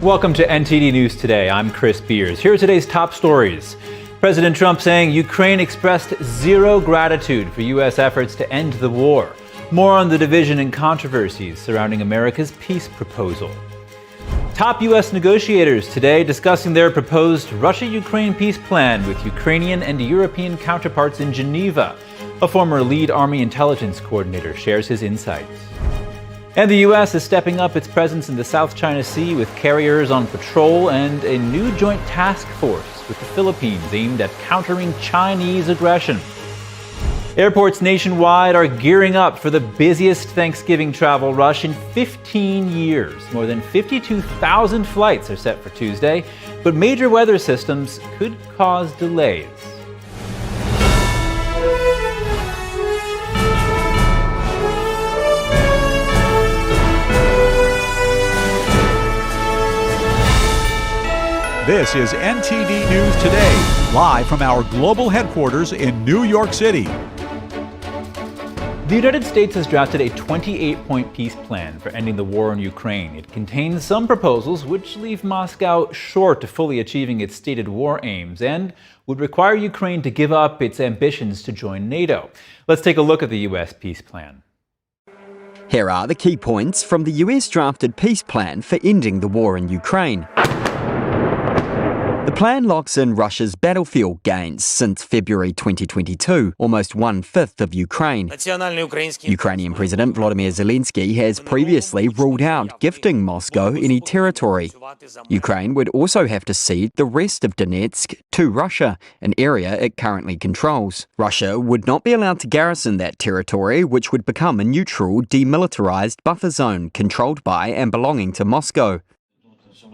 Welcome to NTD News Today. I'm Chris Beers. Here are today's top stories. President Trump saying Ukraine expressed zero gratitude for U.S. efforts to end the war. More on the division and controversies surrounding America's peace proposal. Top U.S. negotiators today discussing their proposed Russia-Ukraine peace plan with Ukrainian and European counterparts in Geneva. A former lead Army intelligence coordinator shares his insights. And the U.S. is stepping up its presence in the South China Sea with carriers on patrol and a new joint task force with the Philippines aimed at countering Chinese aggression. Airports nationwide are gearing up for the busiest Thanksgiving travel rush in 15 years. More than 52,000 flights are set for Tuesday, but major weather systems could cause delays. This is NTD News Today, live from our global headquarters in New York City. The United States has drafted a 28-point peace plan for ending the war in Ukraine. It contains some proposals which leave Moscow short of fully achieving its stated war aims and would require Ukraine to give up its ambitions to join NATO. Let's take a look at the U.S. peace plan. Here are the key points from the US drafted peace plan for ending the war in Ukraine. The plan locks in Russia's battlefield gains since February 2022, almost one-fifth of Ukraine. Ukrainian President Volodymyr Zelensky has previously ruled out gifting Moscow any territory. Ukraine would also have to cede the rest of Donetsk to Russia, an area it currently controls. Russia would not be allowed to garrison that territory, which would become a neutral, demilitarized buffer zone controlled by and belonging to Moscow.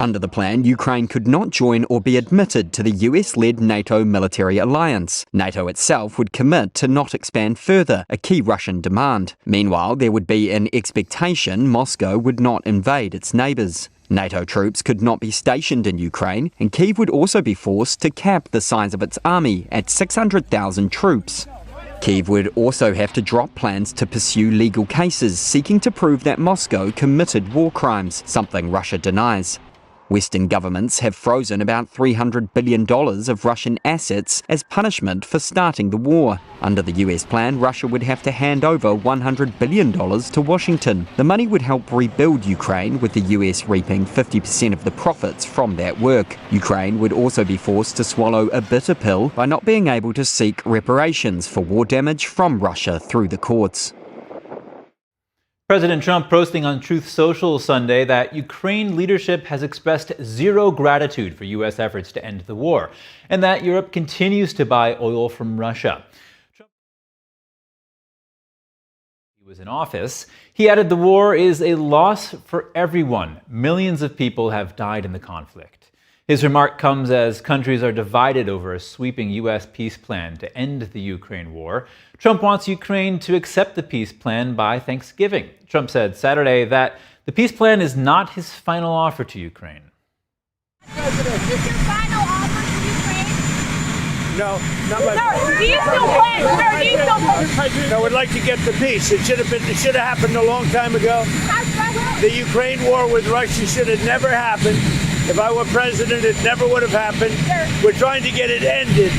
Under the plan, Ukraine could not join or be admitted to the US-led NATO military alliance. NATO itself would commit to not expand further, a key Russian demand. Meanwhile, there would be an expectation Moscow would not invade its neighbours. NATO troops could not be stationed in Ukraine, and Kyiv would also be forced to cap the size of its army at 600,000 troops. Kyiv would also have to drop plans to pursue legal cases seeking to prove that Moscow committed war crimes, something Russia denies. Western governments have frozen about $300 billion of Russian assets as punishment for starting the war. Under the US plan, Russia would have to hand over $100 billion to Washington. The money would help rebuild Ukraine, with the US reaping 50% of the profits from that work. Ukraine would also be forced to swallow a bitter pill by not being able to seek reparations for war damage from Russia through the courts. President Trump posting on Truth Social Sunday that Ukraine leadership has expressed zero gratitude for U.S. efforts to end the war, and that Europe continues to buy oil from Russia. Trump was in office. He added the war is a loss for everyone. Millions of people have died in the conflict. His remark comes as countries are divided over a sweeping U.S. peace plan to end the Ukraine war. Trump wants Ukraine to accept the peace plan by Thanksgiving. Trump said Saturday that the peace plan is not his final offer to Ukraine. President, is this your final offer to Ukraine? No, not my Sir, do you still plan? Sir, do you still plan? I would like to get the peace. It should have happened a long time ago. The Ukraine war with Russia should have never happened. If I were president, it never would have happened. We're trying to get it ended.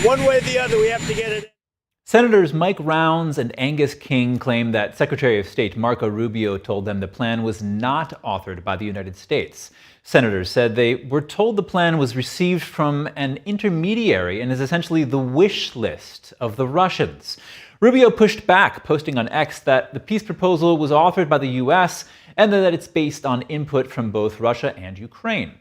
One way or the other, we have to get it ended. Senators Mike Rounds and Angus King claim that Secretary of State Marco Rubio told them the plan was not authored by the United States. Senators said they were told the plan was received from an intermediary and is essentially the wish list of the Russians. Rubio pushed back, posting on X that the peace proposal was authored by the U.S. and that it's based on input from both Russia and Ukraine.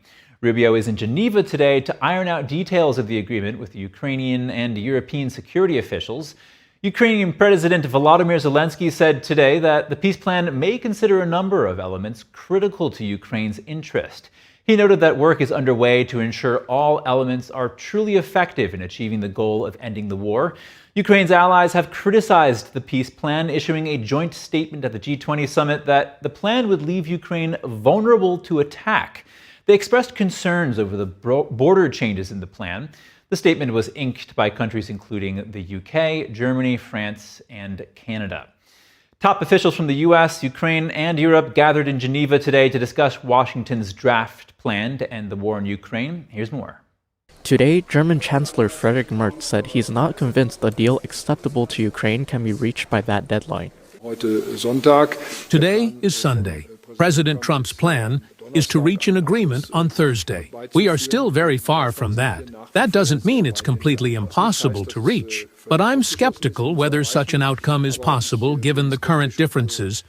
Rubio is in Geneva today to iron out details of the agreement with the Ukrainian and European security officials. Ukrainian President Volodymyr Zelensky said today that the peace plan may consider a number of elements critical to Ukraine's interest. He noted that work is underway to ensure all elements are truly effective in achieving the goal of ending the war. Ukraine's allies have criticized the peace plan, issuing a joint statement at the G20 summit that the plan would leave Ukraine vulnerable to attack. They expressed concerns over the border changes in the plan. The statement was inked by countries including the UK, Germany, France, and Canada. Top officials from the U.S., Ukraine, and Europe gathered in Geneva today to discuss Washington's draft plan to end the war in Ukraine. Here's more. Today, German Chancellor Friedrich Merz said he's not convinced a deal acceptable to Ukraine can be reached by that deadline. Today is Sunday. President Trump's plan is to reach an agreement on Thursday. We are still very far from that. That doesn't mean it's completely impossible to reach, but I'm skeptical whether such an outcome is possible given the current differences.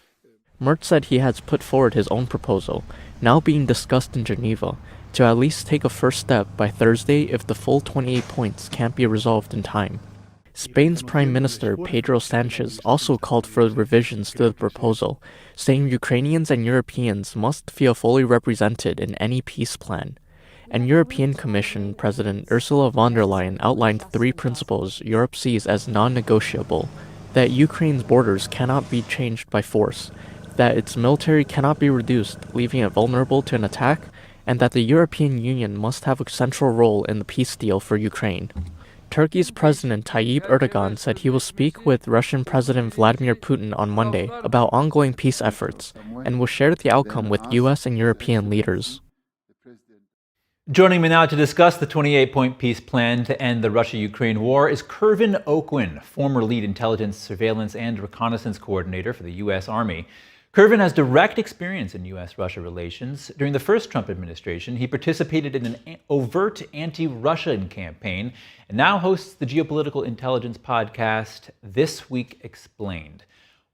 Merz said he has put forward his own proposal, now being discussed in Geneva, to at least take a first step by Thursday if the full 28 points can't be resolved in time. Spain's Prime Minister Pedro Sanchez also called for revisions to the proposal, saying Ukrainians and Europeans must feel fully represented in any peace plan. And European Commission President Ursula von der Leyen outlined 3 principles Europe sees as non-negotiable: that Ukraine's borders cannot be changed by force, that its military cannot be reduced, leaving it vulnerable to an attack, and that the European Union must have a central role in the peace deal for Ukraine. Turkey's President Tayyip Erdogan said he will speak with Russian President Vladimir Putin on Monday about ongoing peace efforts and will share the outcome with U.S. and European leaders. Joining me now to discuss the 28-point peace plan to end the Russia-Ukraine war is Kervin Oakwin, former lead intelligence, surveillance, and reconnaissance coordinator for the U.S. Army. Kervin has direct experience in U.S.-Russia relations. During the first Trump administration, he participated in an overt anti-Russian campaign and now hosts the geopolitical intelligence podcast, This Week Explained.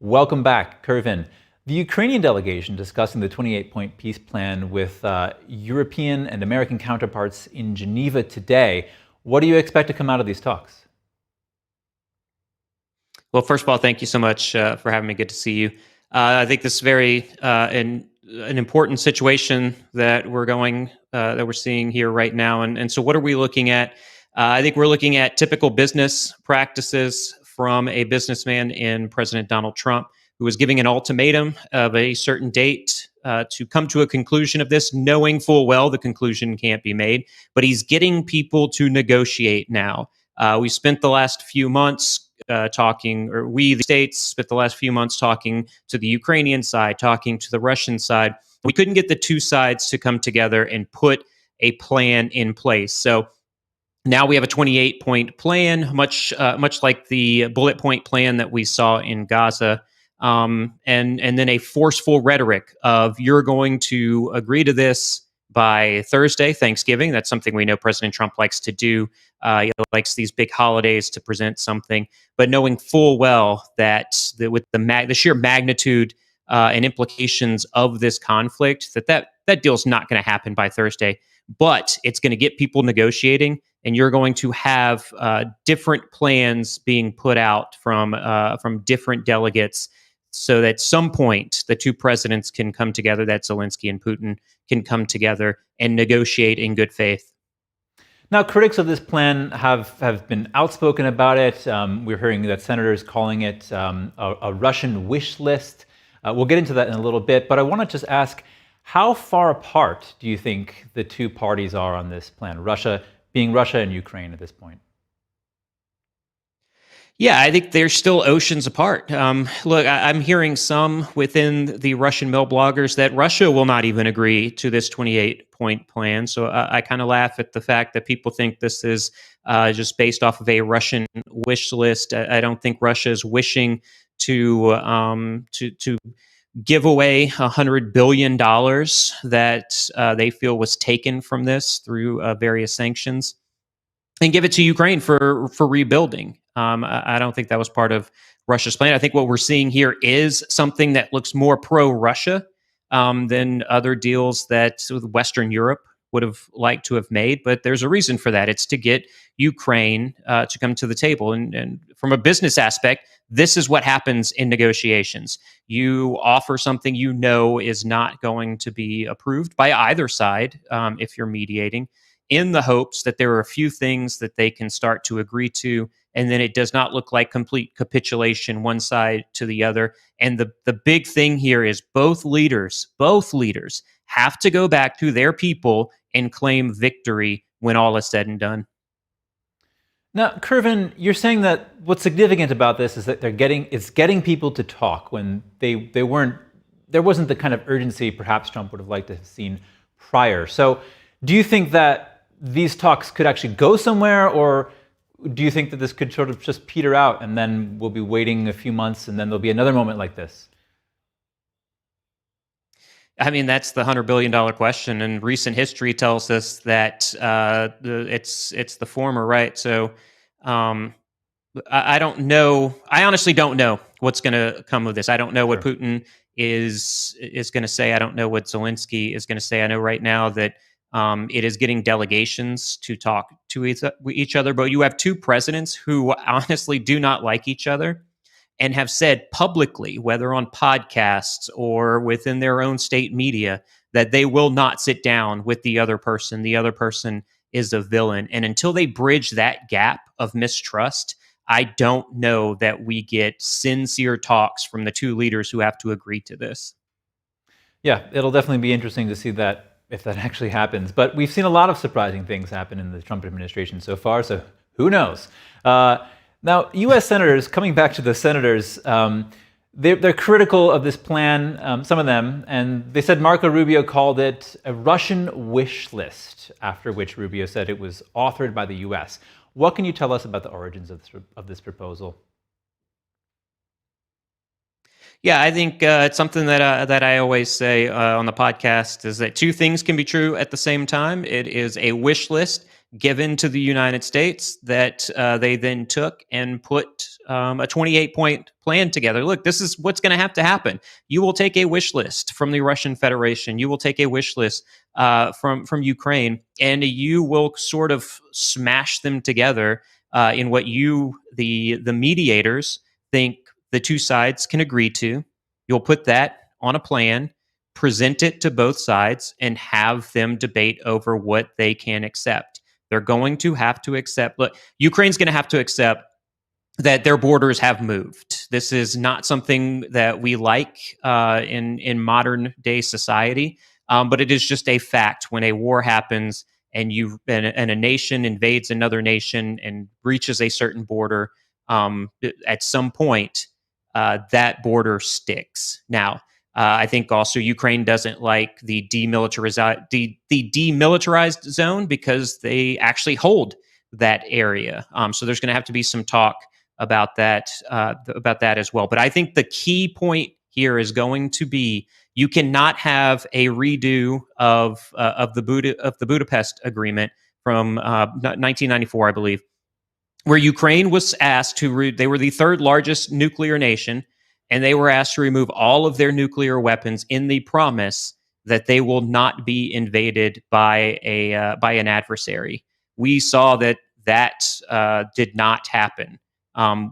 Welcome back, Kervin. The Ukrainian delegation discussing the 28-point peace plan with European and American counterparts in Geneva today. What do you expect to come out of these talks? Well, first of all, thank you so much for having me. Good to see you. I think this is very an important situation that we're seeing here right now. And so, what are we looking at? I think we're looking at typical business practices from a businessman in President Donald Trump, who was giving an ultimatum of a certain date to come to a conclusion of this, knowing full well the conclusion can't be made. But he's getting people to negotiate now. We spent the last few months the states spent the last few months talking to the Ukrainian side, talking to the Russian side. We couldn't get the two sides to come together and put a plan in place. So now we have a 28-point plan, much like the bullet point plan that we saw in Gaza, and then a forceful rhetoric of you're going to agree to this by Thursday, Thanksgiving. That's something we know President Trump likes to do. He likes these big holidays to present something, but knowing full well that with the sheer magnitude and implications of this conflict, that deal's not going to happen by Thursday. But it's going to get people negotiating, and you're going to have different plans being put out from different delegates, so that at some point the two presidents can come together, that Zelensky and Putin can come together and negotiate in good faith. Now, critics of this plan have been outspoken about it. We're hearing that senators calling it a Russian wish list. We'll get into that in a little bit, but I want to just ask, how far apart do you think the two parties are on this plan, Russia and Ukraine at this point? Yeah, I think they're still oceans apart. Look, I'm hearing some within the Russian mill bloggers that Russia will not even agree to this 28-point plan. So I kind of laugh at the fact that people think this is just based off of a Russian wish list. I don't think Russia is wishing to give away $100 billion that they feel was taken from this through various sanctions, and give it to Ukraine for rebuilding. I don't think that was part of Russia's plan. I think what we're seeing here is something that looks more pro-Russia than other deals that Western Europe would have liked to have made. But there's a reason for that. It's to get Ukraine to come to the table. And from a business aspect, this is what happens in negotiations. You offer something you know is not going to be approved by either side if you're mediating, in the hopes that there are a few things that they can start to agree to, and then it does not look like complete capitulation one side to the other. And the big thing here is both leaders have to go back to their people and claim victory when all is said and done. Now, Kervin, you're saying that what's significant about this is that it's getting people to talk when there wasn't the kind of urgency perhaps Trump would have liked to have seen prior. So, do you think that these talks could actually go somewhere, or do you think that this could sort of just peter out and then we'll be waiting a few months and then there'll be another moment like this? I mean, that's the $100 billion question, and recent history tells us that it's the former, right? So, um, I don't know. I honestly don't know what's going to come of this. I don't know what Putin is going to say. I don't know what Zelensky is going to say. I know right now that it is getting delegations to talk to each other, but you have two presidents who honestly do not like each other and have said publicly, whether on podcasts or within their own state media, that they will not sit down with the other person. The other person is a villain. And until they bridge that gap of mistrust, I don't know that we get sincere talks from the two leaders who have to agree to this. Yeah, it'll definitely be interesting to see that if that actually happens. But we've seen a lot of surprising things happen in the Trump administration so far, so who knows? Now, U.S. senators, coming back to the senators, they're critical of this plan, some of them, and they said Marco Rubio called it a Russian wish list, after which Rubio said it was authored by the U.S. What can you tell us about the origins of this proposal? Yeah, I think it's something that I always say on the podcast is that two things can be true at the same time. It is a wish list given to the United States that they then took and put a 28-point plan together. Look, this is what's going to happen. You will take a wish list from the Russian Federation. You will take a wish list from Ukraine, and you will sort of smash them together in what the mediators, think the two sides can agree to. You'll put that on a plan, present it to both sides, and have them debate over what they can accept. They're going to have to accept, look, Ukraine's going to have to accept that their borders have moved. This is not something that we like in modern day society, but it is just a fact. When a war happens and a nation invades another nation and breaches a certain border, at some point, that border sticks. Now, I think also Ukraine doesn't like the demilitarized zone because they actually hold that area. So there's going to have to be some talk about that as well. But I think the key point here is going to be you cannot have a redo of the Budapest Agreement from 1994, I believe, where Ukraine was asked they were the third largest nuclear nation, and they were asked to remove all of their nuclear weapons in the promise that they will not be invaded by an adversary. We saw that did not happen.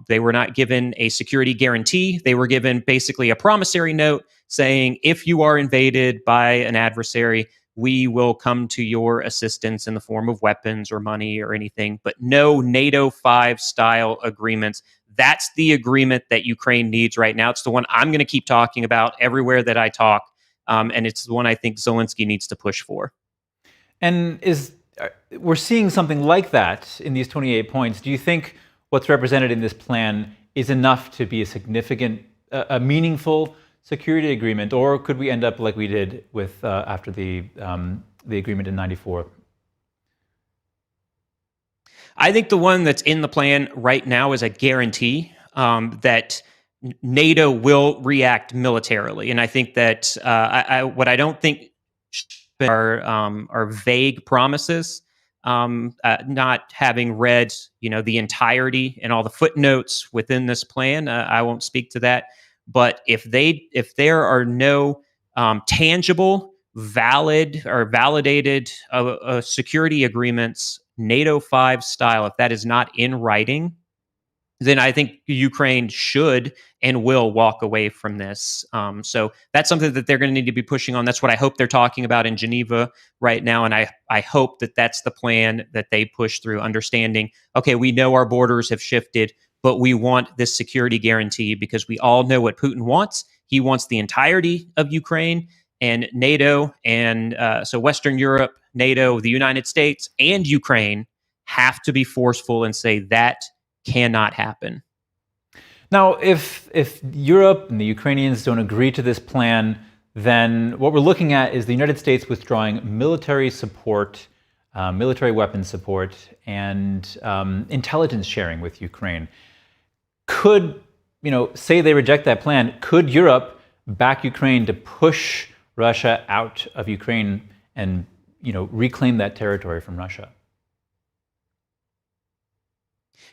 They were not given a security guarantee. They were given basically a promissory note saying, if you are invaded by an adversary, we will come to your assistance in the form of weapons or money or anything, but no NATO 5 style agreements. That's the agreement that Ukraine needs right now. It's the one I'm going to keep talking about everywhere that I talk. And it's the one I think Zelensky needs to push for. And we're seeing something like that in these 28 points. Do you think what's represented in this plan is enough to be a significant, a meaningful security agreement, or could we end up like we did with after the agreement in '94? I think the one that's in the plan right now is a guarantee that NATO will react militarily, and I think that what I don't think are vague promises. Not having read, the entirety and all the footnotes within this plan, I won't speak to that. But if there are no tangible, valid, or validated security agreements, NATO 5 style, if that is not in writing, then I think Ukraine should and will walk away from this. So that's something that they're going to need to be pushing on. That's what I hope they're talking about in Geneva right now. And I hope that that's the plan that they push through, understanding, okay, we know our borders have shifted, but we want this security guarantee because we all know what Putin wants. He wants the entirety of Ukraine, and NATO, and so Western Europe, NATO, the United States, and Ukraine have to be forceful and say that cannot happen. Now, if Europe and the Ukrainians don't agree to this plan, then what we're looking at is the United States withdrawing military support, military weapons support, and intelligence sharing with Ukraine. Could, say they reject that plan, could Europe back Ukraine to push Russia out of Ukraine and, reclaim that territory from Russia?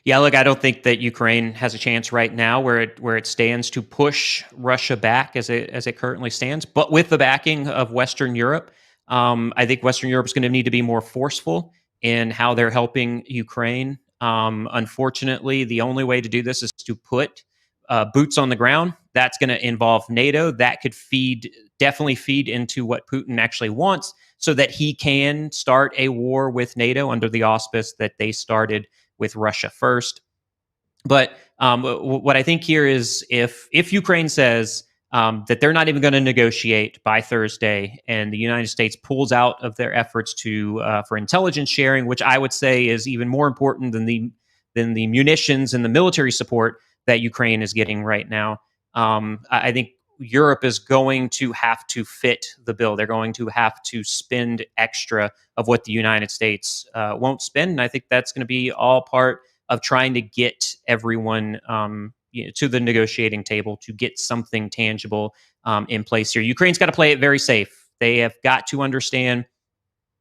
Yeah, look, I don't think that Ukraine has a chance right now where it stands to push Russia back as it currently stands. But with the backing of Western Europe, I think Western Europe is going to need to be more forceful in how they're helping Ukraine. Unfortunately, the only way to do this is to put boots on the ground. That's going to involve NATO. That could definitely feed into what Putin actually wants, so that he can start a war with NATO under the auspice that they started with Russia first. But what I think here is if Ukraine says that they're not even going to negotiate by Thursday, and the United States pulls out of their efforts for intelligence sharing, which I would say is even more important than the munitions and the military support that Ukraine is getting right now, I think Europe is going to have to fit the bill. They're going to have to spend extra of what the United States won't spend. And I think that's going to be all part of trying to get everyone to the negotiating table to get something tangible in place here. Ukraine's got to play it very safe. They have got to understand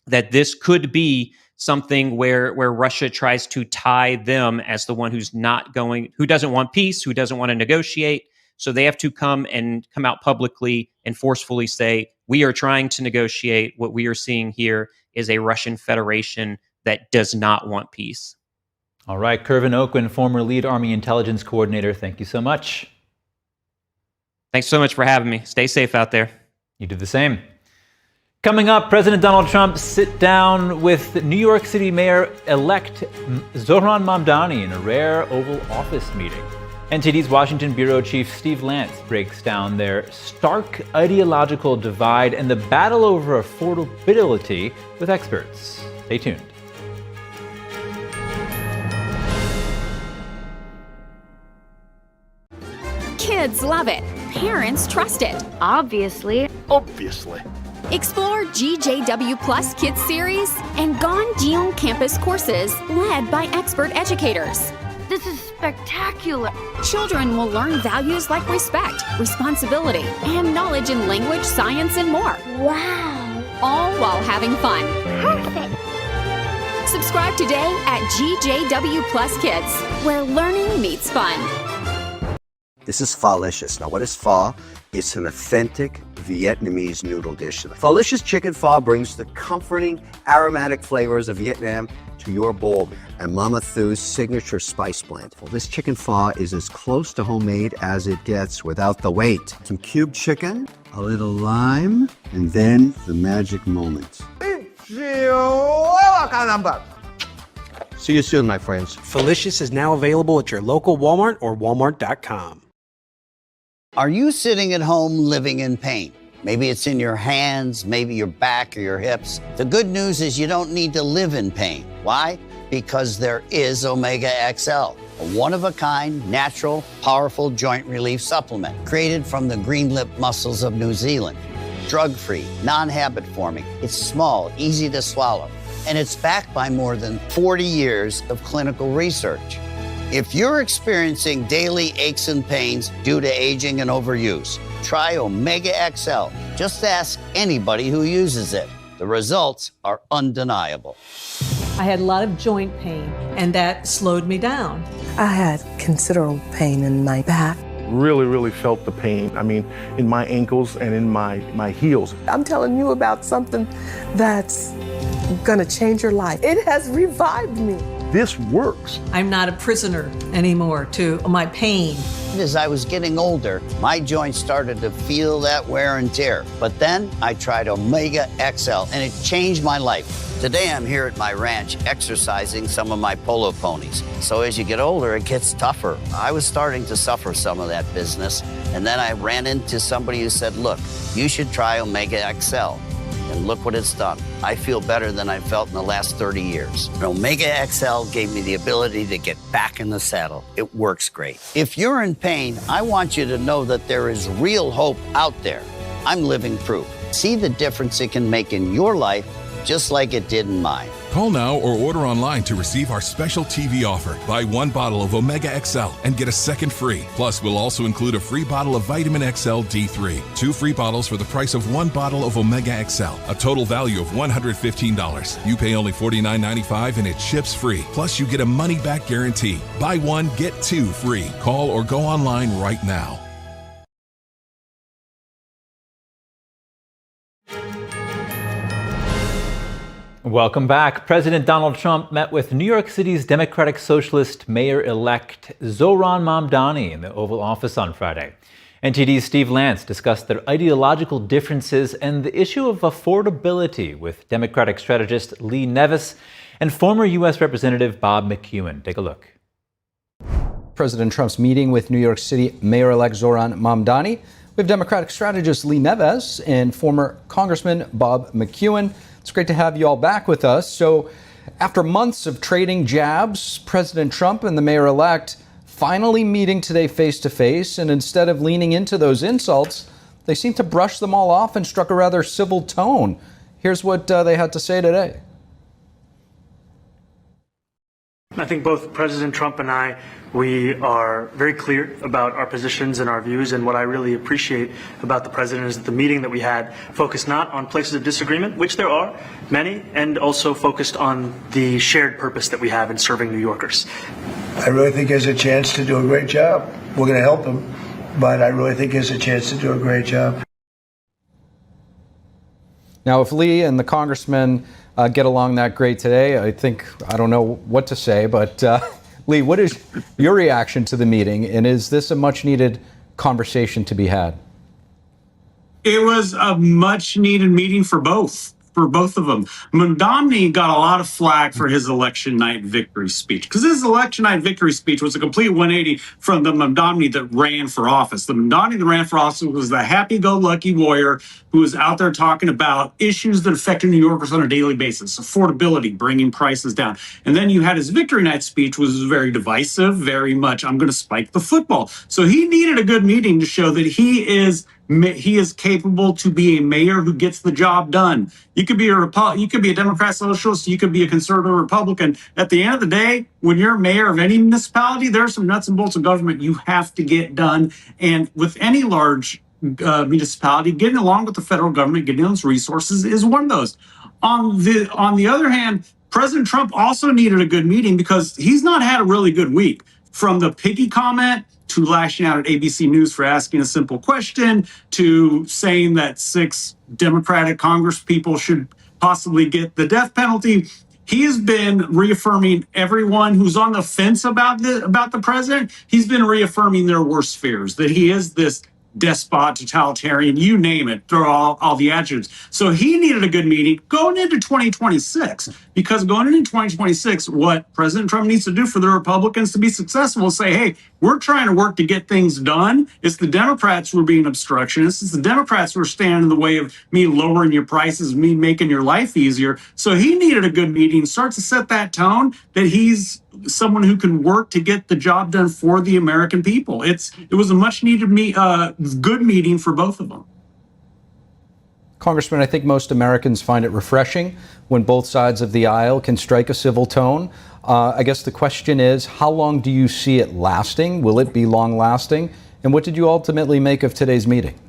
that this could be something where Russia tries to tie them as the one who doesn't want peace, who doesn't want to negotiate. So they have to come out publicly and forcefully say, we are trying to negotiate. What we are seeing here is a Russian Federation that does not want peace. All right, Kervin Oakman, former lead Army intelligence coordinator, thank you so much. Thanks so much for having me. Stay safe out there. You do the same. Coming up, President Donald Trump sit down with New York City Mayor-elect Zohran Mamdani in a rare Oval Office meeting. NTD's Washington Bureau Chief Steve Lance breaks down their stark ideological divide and the battle over affordability with experts. Stay tuned. Kids love it. Parents trust it. Obviously. Explore GJW Plus Kids Series and Ganjion Campus courses led by expert educators. This is spectacular. Children will learn values like respect, responsibility, and knowledge in language, science, and more. Wow. All while having fun. Perfect. Subscribe today at GJW Plus Kids, where learning meets fun. This is Pho-licious. Now, what is pho? It's an authentic Vietnamese noodle dish. Pho-licious chicken pho brings the comforting, aromatic flavors of Vietnam to your bowl. And Mama Thu's signature spice blend. Well, this chicken pho is as close to homemade as it gets without the wait. Some cubed chicken, a little lime, and then the magic moment. See you soon, my friends. Pho-licious is now available at your local Walmart or walmart.com. Are you sitting at home living in pain? Maybe it's in your hands, maybe your back or your hips. The good news is you don't need to live in pain. Why? Because there is Omega XL, a one-of-a-kind, natural, powerful joint relief supplement created from the green lip mussels of New Zealand. Drug-free, non-habit forming. It's small, easy to swallow, and it's backed by more than 40 years of clinical research. If you're experiencing daily aches and pains due to aging and overuse, try Omega XL. Just ask anybody who uses it. The results are undeniable. I had a lot of joint pain, and that slowed me down. I had considerable pain in my back. Really felt the pain. I mean, in my ankles and in my heels. I'm telling you about something that's gonna change your life. It has revived me. This works. I'm not a prisoner anymore to my pain. As I was getting older, my joints started to feel that wear and tear. But then I tried Omega XL, and it changed my life. Today I'm here at my ranch exercising some of my polo ponies. So as you get older, it gets tougher. I was starting to suffer some of that business, and then I ran into somebody who said, look, you should try Omega XL. And and look what it's done. I feel better than I felt in the last 30 years. And Omega XL gave me the ability to get back in the saddle. It works great. If you're in pain, I want you to know that there is real hope out there. I'm living proof. See the difference it can make in your life, just like it did in mine. Call now or order online to receive our special TV offer. Buy 1 bottle of Omega XL and get a second free. Plus, we'll also include a free bottle of Vitamin XL D3. 2 free bottles for the price of 1 bottle of Omega XL. A total value of $115. You pay only $49.95 and it ships free. Plus, you get a money-back guarantee. Buy 1, get 2 free. Call or go online right now. Welcome back. President Donald Trump met with New York City's Democratic Socialist Mayor-elect Zohran Mamdani in the Oval Office on Friday. NTD's Steve Lance discussed their ideological differences and the issue of affordability with Democratic strategist Lee Nevis and former U.S. Representative Bob McEwen. Take a look. President Trump's meeting with New York City Mayor-elect Zohran Mamdani. We have Democratic strategist Lee Nevis and former Congressman Bob McEwen. It's great to have you all back with us. So after months of trading jabs, President Trump and the mayor-elect finally meeting today face-to-face, and instead of leaning into those insults, they seem to brush them all off and struck a rather civil tone. Here's what they had to say today. I think both President Trump and I, we are very clear about our positions and our views, and what I really appreciate about the president is that the meeting that we had focused not on places of disagreement, which there are many, and also focused on the shared purpose that we have in serving New Yorkers. I really think he has a chance to do a great job. We're going to help him, but I really think he has a chance to do a great job. Now, if Lee and the congressman get along that great today, I don't know what to say, but Lee, what is your reaction to the meeting, and is this a much-needed conversation to be had? It was a much-needed meeting for both of them. Mamdani got a lot of flack for his election night victory speech, because his election night victory speech was a complete 180 from the Mamdani that ran for office. The Mamdani that ran for office was the happy-go-lucky lawyer who was out there talking about issues that affected New Yorkers on a daily basis, affordability, bringing prices down. And then you had his victory night speech, which was very divisive, very much, I'm going to spike the football. So he needed a good meeting to show that he is capable to be a mayor who gets the job done. You could be a Democrat socialist, you could be a conservative Republican. At the end of the day, when you're mayor of any municipality, there are some nuts and bolts of government you have to get done. And with any large municipality, getting along with the federal government, getting those resources is one of those. On the other hand, President Trump also needed a good meeting because he's not had a really good week. From the piggy comment to lashing out at ABC News for asking a simple question, to saying that 6 Democratic Congress people should possibly get the death penalty. He has been reaffirming everyone who's on the fence about the president. He's been reaffirming their worst fears, that he is this despot, totalitarian, you name it, throw all the adjectives. So he needed a good meeting going into 2026, because going into 2026, what President Trump needs to do for the Republicans to be successful is say, hey, we're trying to work to get things done. It's the Democrats who are being obstructionists. It's the Democrats who are standing in the way of me lowering your prices, me making your life easier. So he needed a good meeting, start to set that tone that he's someone who can work to get the job done for the American people. It was a much needed good meeting for both of them. Congressman, I think most Americans find it refreshing when both sides of the aisle can strike a civil tone. I guess the question is, how long do you see it lasting? Will it be long lasting? And what did you ultimately make of today's meeting?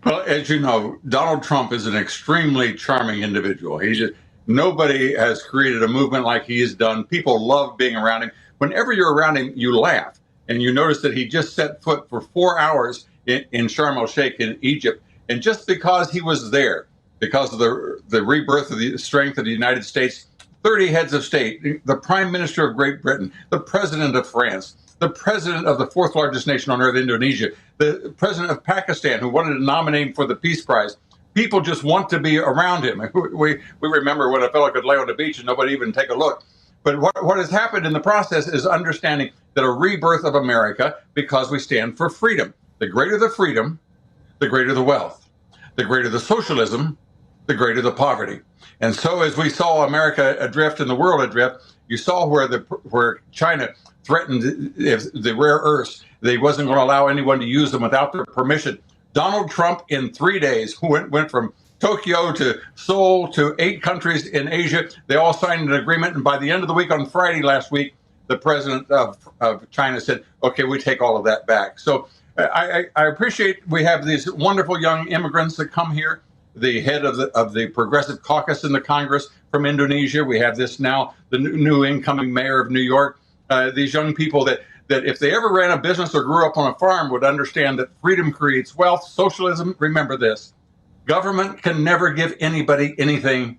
Well, as you know, Donald Trump is an extremely charming individual. Nobody has created a movement like he has done. People love being around him. Whenever you're around him, you laugh. And you notice that he just set foot for 4 hours in Sharm el-Sheikh in Egypt. And just because he was there, because of the rebirth of the strength of the United States, 30 heads of state, the Prime Minister of Great Britain, the President of France, the President of the 4th largest nation on earth, Indonesia, the President of Pakistan, who wanted to nominate him for the Peace Prize. People just want to be around him. We remember when a fellow could lay on the beach and nobody even take a look. But what has happened in the process is understanding that a rebirth of America, because we stand for freedom. The greater the freedom, the greater the wealth. The greater the socialism, the greater the poverty. And so as we saw America adrift and the world adrift, you saw where China threatened if the rare earths, they wasn't going to allow anyone to use them without their permission. Donald Trump in 3 days went from Tokyo to Seoul to 8 countries in Asia. They all signed an agreement. And by the end of the week, on Friday last week, the president of China said, okay, we take all of that back. So I appreciate we have these wonderful young immigrants that come here. The head of the Progressive Caucus in the Congress from Indonesia. We have this now, the new incoming mayor of New York. These young people that if they ever ran a business or grew up on a farm would understand that freedom creates wealth. Socialism, remember this, government can never give anybody anything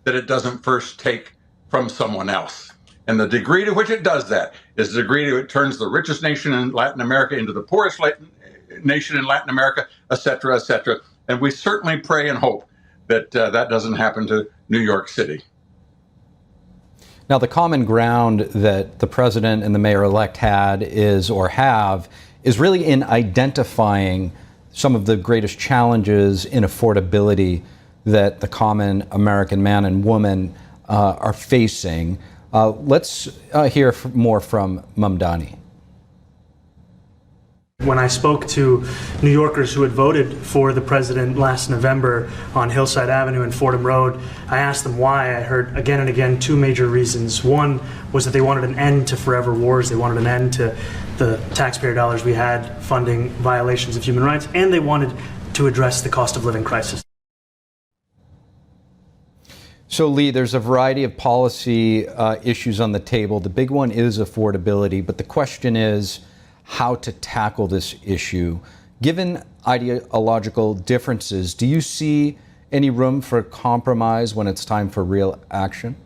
that it doesn't first take from someone else. And the degree to which it does that is the degree to which it turns the richest nation in Latin America into the poorest nation in Latin America, et cetera, et cetera. And we certainly pray and hope that that doesn't happen to New York City. Now, the common ground that the president and the mayor-elect had is really in identifying some of the greatest challenges in affordability that the common American man and woman are facing. Let's hear more from Mamdani. When I spoke to New Yorkers who had voted for the president last November on Hillside Avenue and Fordham Road, I asked them why. I heard again and again 2 major reasons. One was that they wanted an end to forever wars. They wanted an end to the taxpayer dollars we had funding violations of human rights, and they wanted to address the cost of living crisis. So, Lee, there's a variety of policy issues on the table. The big one is affordability, but the question is how to tackle this issue. Given ideological differences, do you see any room for compromise when it's time for real action?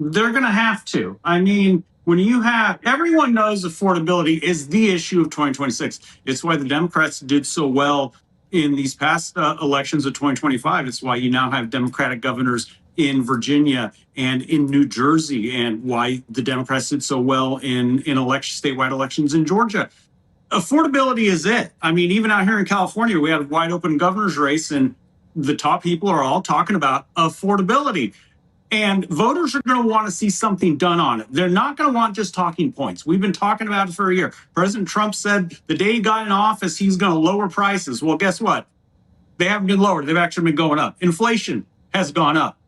They're going to have to. I mean, when you have, everyone knows affordability is the issue of 2026. It's why the Democrats did so well in these past elections of 2025. It's why you now have Democratic governors in Virginia and in New Jersey, and why the Democrats did so well in statewide elections in Georgia. Affordability is it. I mean, even out here in California, we had a wide open governor's race, and the top people are all talking about affordability. And voters are going to want to see something done on it. They're not going to want just talking points. We've been talking about it for a year. President Trump said the day he got in office, he's going to lower prices. Well, guess what? They haven't been lowered. They've actually been going up. Inflation has gone up.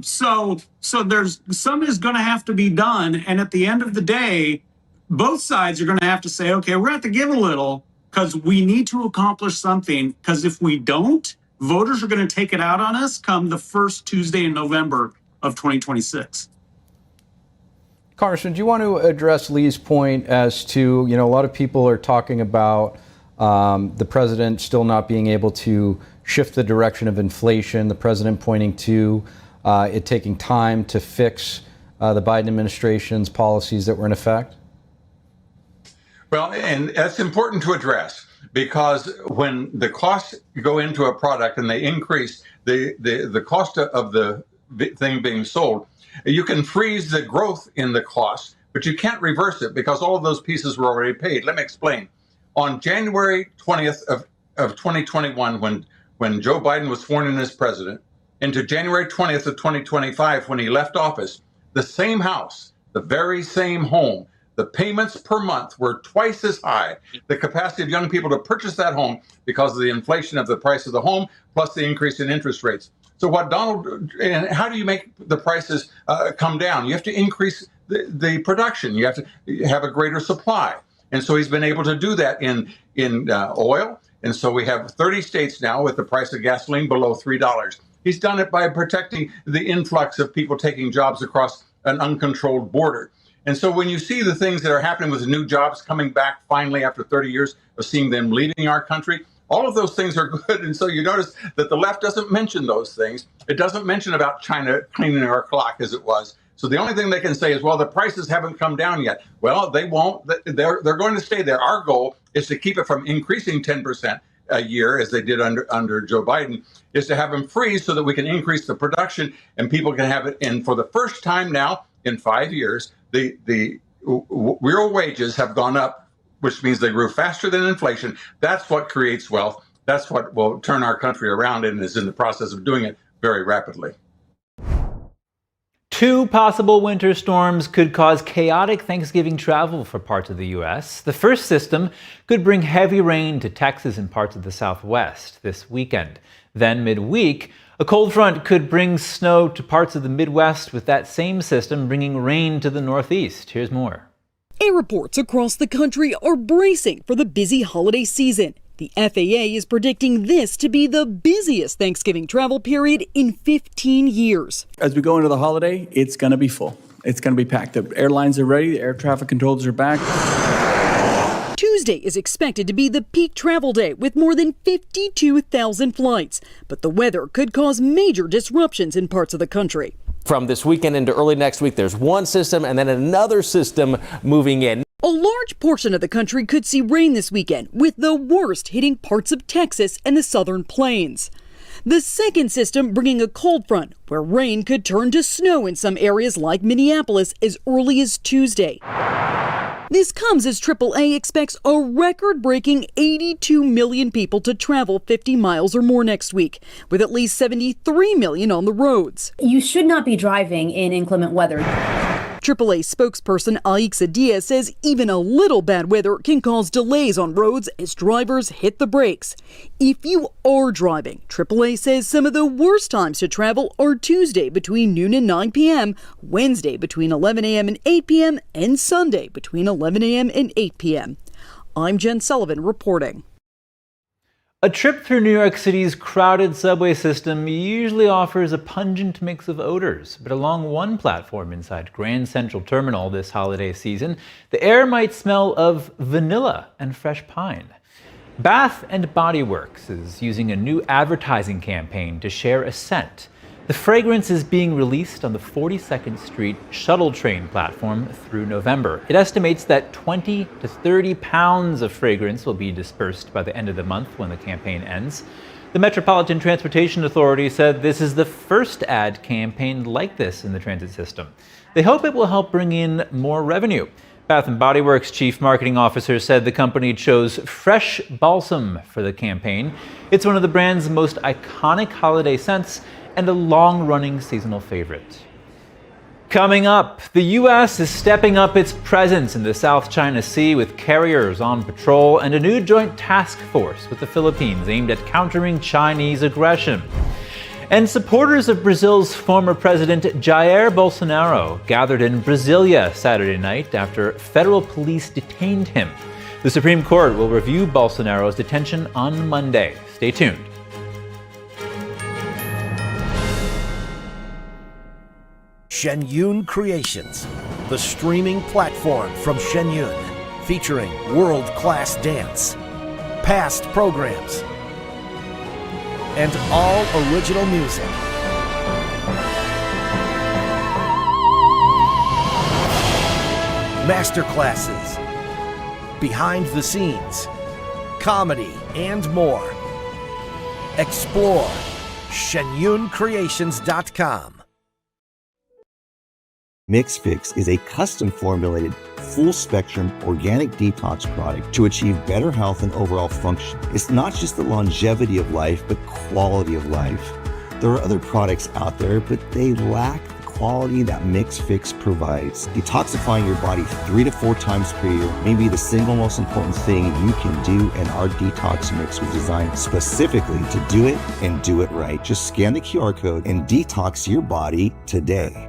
So there's some is going to have to be done. And at the end of the day, both sides are going to have to say, okay, we're going to have to give a little because we need to accomplish something. Because if we don't, voters are going to take it out on us come the first Tuesday in November of 2026. Congressman, do you want to address Lee's point as to, a lot of people are talking about the president still not being able to shift the direction of inflation, the president pointing to it taking time to fix the Biden administration's policies that were in effect? Well, and that's important to address, because when the costs go into a product and they increase the cost of the thing being sold, you can freeze the growth in the cost, but you can't reverse it because all of those pieces were already paid. Let me explain. On January 20th of 2021, when Joe Biden was sworn in as president, into January 20th of 2025, when he left office, the same house, the very same home, the payments per month were twice as high. The capacity of young people to purchase that home because of the inflation of the price of the home, plus the increase in interest rates. So and how do you make the prices come down? You have to increase the production. You have to have a greater supply. And so he's been able to do that in oil. And so we have 30 states now with the price of gasoline below $3. He's done it by protecting the influx of people taking jobs across an uncontrolled border. And so when you see the things that are happening with the new jobs coming back finally after 30 years of seeing them leaving our country, all of those things are good. And so you notice that the left doesn't mention those things. It doesn't mention about China cleaning our clock as it was. So the only thing they can say is, well, the prices haven't come down yet. Well, they won't. They're going to stay there. Our goal is to keep it from increasing 10% a year, as they did under Joe Biden, is to have them freeze so that we can increase the production and people can have it. And for the first time now in 5 years, the real wages have gone up, which means they grew faster than inflation. That's what creates wealth. That's what will turn our country around and is in the process of doing it very rapidly. 2 possible winter storms could cause chaotic Thanksgiving travel for parts of the U.S. The first system could bring heavy rain to Texas and parts of the Southwest this weekend. Then midweek, a cold front could bring snow to parts of the Midwest, with that same system bringing rain to the Northeast. Here's more. Airports across the country are bracing for the busy holiday season. The FAA is predicting this to be the busiest Thanksgiving travel period in 15 years. As we go into the holiday, it's going to be full. It's going to be packed. The airlines are ready. The air traffic controllers are back. Tuesday is expected to be the peak travel day with more than 52,000 flights. But the weather could cause major disruptions in parts of the country. From this weekend into early next week, there's one system and then another system moving in. A large portion of the country could see rain this weekend, with the worst hitting parts of Texas and the southern plains. The second system bringing a cold front, where rain could turn to snow in some areas like Minneapolis as early as Tuesday. This comes as AAA expects a record-breaking 82 million people to travel 50 miles or more next week, with at least 73 million on the roads. You should not be driving in inclement weather. AAA spokesperson Aixa Diaz says even a little bad weather can cause delays on roads as drivers hit the brakes. If you are driving, AAA says some of the worst times to travel are Tuesday between noon and 9 p.m., Wednesday between 11 a.m. and 8 p.m., and Sunday between 11 a.m. and 8 p.m. I'm Jen Sullivan reporting. A trip through New York City's crowded subway system usually offers a pungent mix of odors, but along one platform inside Grand Central Terminal this holiday season, the air might smell of vanilla and fresh pine. Bath & Body Works is using a new advertising campaign to share a scent. The fragrance is being released on the 42nd Street shuttle train platform through November. It estimates that 20 to 30 pounds of fragrance will be dispersed by the end of the month when the campaign ends. The Metropolitan Transportation Authority said this is the first ad campaign like this in the transit system. They hope it will help bring in more revenue. Bath & Body Works Chief Marketing Officer said the company chose Fresh Balsam for the campaign. It's one of the brand's most iconic holiday scents and a long-running seasonal favorite. Coming up, the U.S. is stepping up its presence in the South China Sea with carriers on patrol and a new joint task force with the Philippines aimed at countering Chinese aggression. And supporters of Brazil's former president Jair Bolsonaro gathered in Brasilia Saturday night after federal police detained him. The Supreme Court will review Bolsonaro's detention on Monday. Stay tuned. Shenyun Creations, the streaming platform from Shenyun, featuring world-class dance, past programs, and all original music. Masterclasses, behind the scenes, comedy, and more. Explore shenyuncreations.com. MixFix is a custom formulated, full-spectrum organic detox product to achieve better health and overall function. It's not just the longevity of life, but quality of life. There are other products out there, but they lack the quality that MixFix provides. Detoxifying your body 3 to 4 times per year may be the single most important thing you can do, and our detox mix was designed specifically to do it and do it right. Just scan the QR code and detox your body today.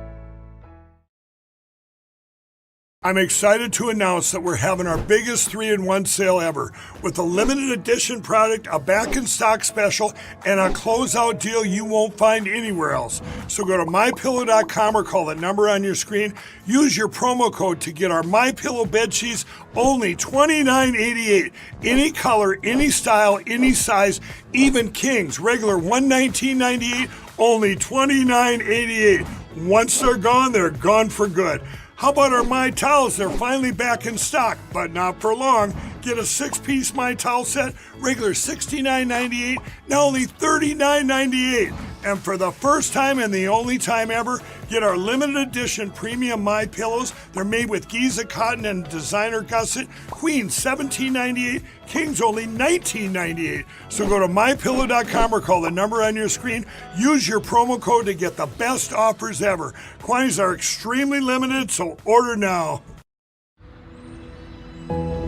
I'm excited to announce that we're having our biggest 3-in-1 sale ever with a limited edition product, a back-in-stock special, and a closeout deal you won't find anywhere else. So go to MyPillow.com or call the number on your screen. Use your promo code to get our MyPillow bed sheets only $29.88. Any color, any style, any size, even kings. Regular $119.98, only $29.88. Once they're gone for good. How about our My Towels? They're finally back in stock, but not for long. Get a 6-piece My Towel set, regular $69.98, now only $39.98. And for the first time and the only time ever, get our limited edition premium My Pillows. They're made with Giza cotton and designer gusset. Queens $17.98, Kings only $19.98. So go to mypillow.com or call the number on your screen. Use your promo code to get the best offers ever. Quantities are extremely limited, so order now.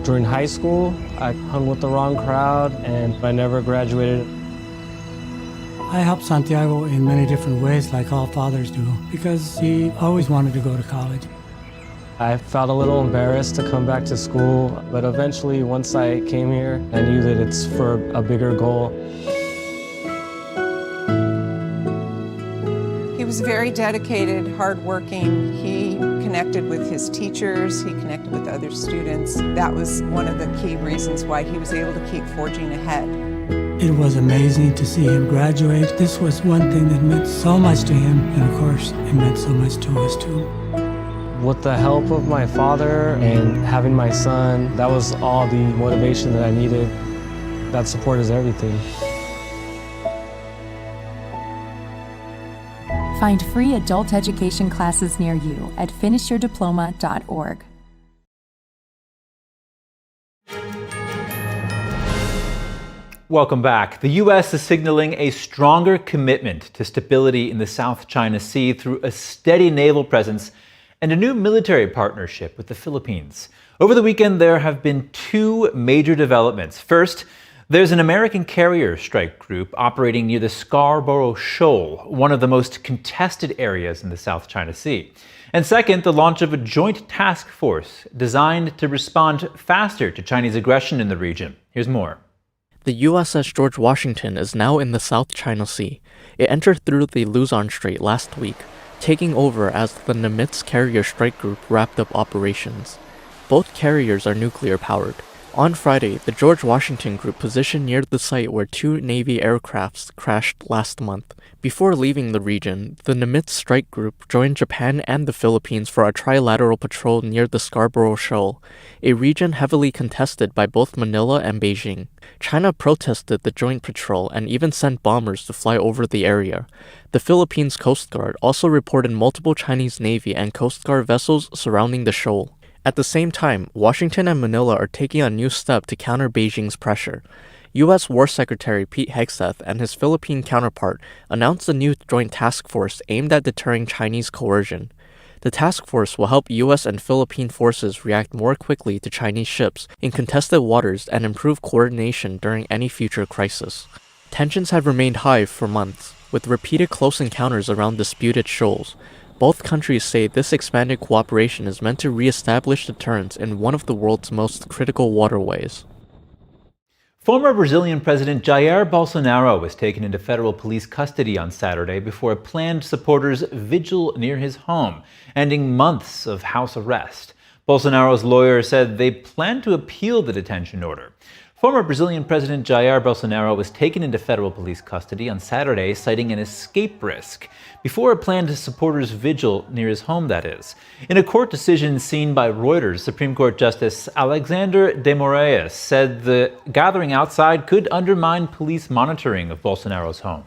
During high school, I hung with the wrong crowd and I never graduated. I helped Santiago in many different ways, like all fathers do, because he always wanted to go to college. I felt a little embarrassed to come back to school, but eventually, once I came here, I knew that it's for a bigger goal. He was very dedicated, hardworking. He connected with his teachers, he connected with other students. That was one of the key reasons why he was able to keep forging ahead. It was amazing to see him graduate. This was one thing that meant so much to him, and of course, it meant so much to us too. With the help of my father and having my son, that was all the motivation that I needed. That support is everything. Find free adult education classes near you at finishyourdiploma.org. Welcome back. The U.S. is signaling a stronger commitment to stability in the South China Sea through a steady naval presence and a new military partnership with the Philippines. Over the weekend, there have been two major developments. First, there's an American carrier strike group operating near the Scarborough Shoal, one of the most contested areas in the South China Sea. And second, the launch of a joint task force designed to respond faster to Chinese aggression in the region. Here's more. The USS George Washington is now in the South China Sea. It entered through the Luzon Strait last week, taking over as the Nimitz Carrier Strike Group wrapped up operations. Both carriers are nuclear-powered. On Friday, the George Washington Group positioned near the site where two Navy aircrafts crashed last month. Before leaving the region, the Nimitz Strike Group joined Japan and the Philippines for a trilateral patrol near the Scarborough Shoal, a region heavily contested by both Manila and Beijing. China protested the joint patrol and even sent bombers to fly over the area. The Philippines Coast Guard also reported multiple Chinese Navy and Coast Guard vessels surrounding the shoal. At the same time, Washington and Manila are taking a new step to counter Beijing's pressure. U.S. War Secretary Pete Hegseth and his Philippine counterpart announced a new joint task force aimed at deterring Chinese coercion. The task force will help U.S. and Philippine forces react more quickly to Chinese ships in contested waters and improve coordination during any future crisis. Tensions have remained high for months, with repeated close encounters around disputed shoals. Both countries say this expanded cooperation is meant to re-establish deterrence in one of the world's most critical waterways. Former Brazilian President Jair Bolsonaro was taken into federal police custody on Saturday before a planned supporters' vigil near his home, ending months of house arrest. Bolsonaro's lawyer said they plan to appeal the detention order. Former Brazilian President Jair Bolsonaro was taken into federal police custody on Saturday, citing an escape risk, before a planned supporters' vigil near his home, that is. In a court decision seen by Reuters, Supreme Court Justice Alexander de Moraes said the gathering outside could undermine police monitoring of Bolsonaro's home.